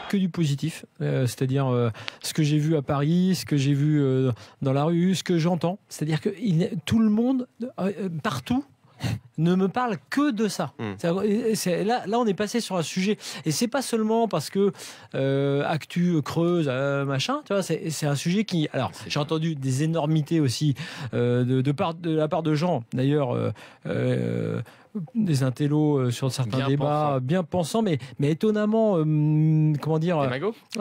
que du positif, c'est-à-dire ce que j'ai vu à Paris, ce que j'ai vu dans la rue, ce que j'entends. C'est-à-dire que tout le monde, partout, ne me parle que de ça. Là, on est passé sur un sujet, et c'est pas seulement parce que Actu creuse, machin, tu vois, c'est un sujet qui... Alors, j'ai entendu des énormités aussi de la part de gens, d'ailleurs, des intellos sur certains débats, bien pensants, mais étonnamment, comment dire,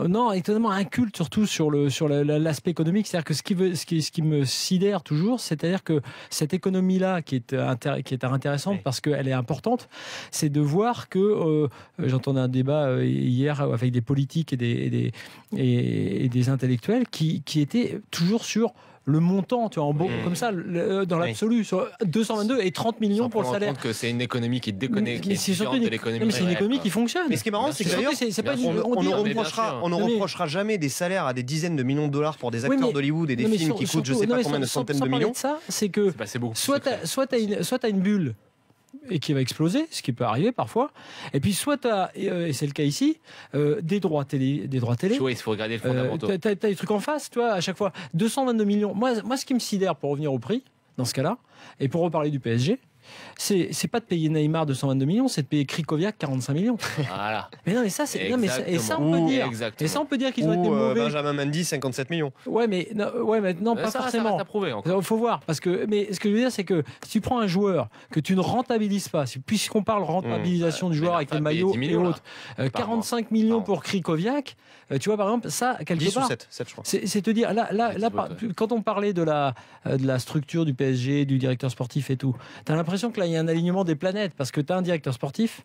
non, étonnamment inculte surtout sur l'aspect économique. C'est-à-dire que ce qui me sidère toujours, c'est-à-dire que cette économie-là qui est intéressante parce qu'elle est importante, c'est de voir que j'entendais un débat hier avec des politiques et des intellectuels qui étaient toujours sur le montant, tu vois, comme ça, dans l'absolu, sur 222 et 30 millions pour le salaire. Que c'est une économie qui déconne, qui est différente de l'économie. C'est une économie qui fonctionne. Mais ce qui est marrant, c'est que d'ailleurs, on ne reprochera jamais des salaires à des dizaines de millions de dollars pour des acteurs d'Hollywood et des films qui coûtent je sais pas combien de centaines de millions. Ça, c'est que soit t'as une bulle et qui va exploser, ce qui peut arriver parfois. Et puis soit tu as, et c'est le cas ici, des droits télé. Oui, il faut regarder le fondamental. Tu as des trucs en face, tu vois, à chaque fois. 222 millions. Moi, ce qui me sidère, pour revenir au prix, dans ce cas-là, et pour reparler du PSG, c'est pas de payer Neymar 222 millions, c'est de payer Krikoviak 45 millions. Voilà. Mais non, mais ça, c'est. Non, mais ça, et ça, on peut dire. Et ça, on peut dire qu'ils ont été mauvais. Benjamin Mendy, 57 millions. Ouais, mais non, pas forcément. Il faut voir. Parce que, mais ce que je veux dire, c'est que si tu prends un joueur que tu ne rentabilises pas, puisqu'on parle rentabilisation du joueur avec les maillots et autres, 45 millions pour Krikoviak, tu vois, par exemple, ça, quelque 10 part. ou 7, je crois. C'est te dire, là, quand on parlait de la structure du PSG, du directeur sportif et tout, t'as l'impression que là, il y a un alignement des planètes, parce que tu as un directeur sportif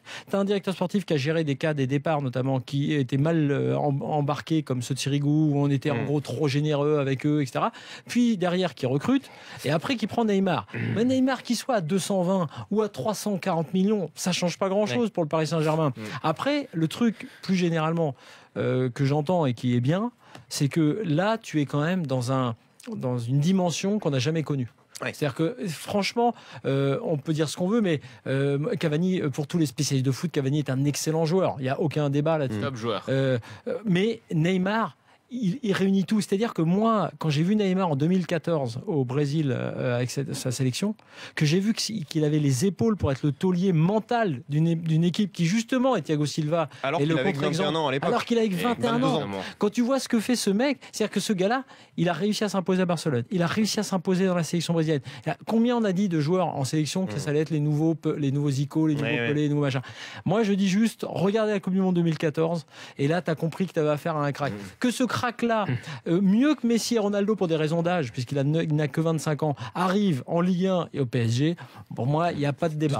qui a géré des cas, des départs notamment, qui étaient mal embarqués, comme ceux de Sirigu, où on était en gros trop généreux avec eux, etc. Puis derrière, qui recrute, et après qui prend Neymar. Mais Neymar, qu'il soit à 220 ou à 340 millions, ça change pas grand-chose pour le Paris Saint-Germain. Après, le truc, plus généralement, que j'entends et qui est bien, c'est que là, tu es quand même dans une dimension qu'on n'a jamais connue. C'est-à-dire que franchement, on peut dire ce qu'on veut, mais Cavani, pour tous les spécialistes de foot, Cavani est un excellent joueur. Il n'y a aucun débat là-dessus. Top joueur. Mais Neymar, il réunit tout. C'est-à-dire que moi, quand j'ai vu Neymar en 2014 au Brésil avec sa sélection, que j'ai vu qu'il avait les épaules pour être le taulier mental d'une équipe qui justement est Thiago Silva. Alors qu'il avait 21 ans à l'époque. Alors qu'il avait 21 ans. Quand tu vois ce que fait ce mec, c'est-à-dire que ce gars-là, il a réussi à s'imposer à Barcelone. Il a réussi à s'imposer dans la sélection brésilienne. Combien on a dit de joueurs en sélection que ça allait être les nouveaux Zico, les nouveaux Pelé, les nouveaux machins. Moi, je dis juste, regardez la Coupe du Monde 2014 et là, tu as compris que tu avais affaire à un crack. Que ce crack-là, mieux que Messi et Ronaldo pour des raisons d'âge, puisqu'il n'a que 25 ans, arrive en Ligue 1 et au PSG, pour moi, il n'y a pas de débat.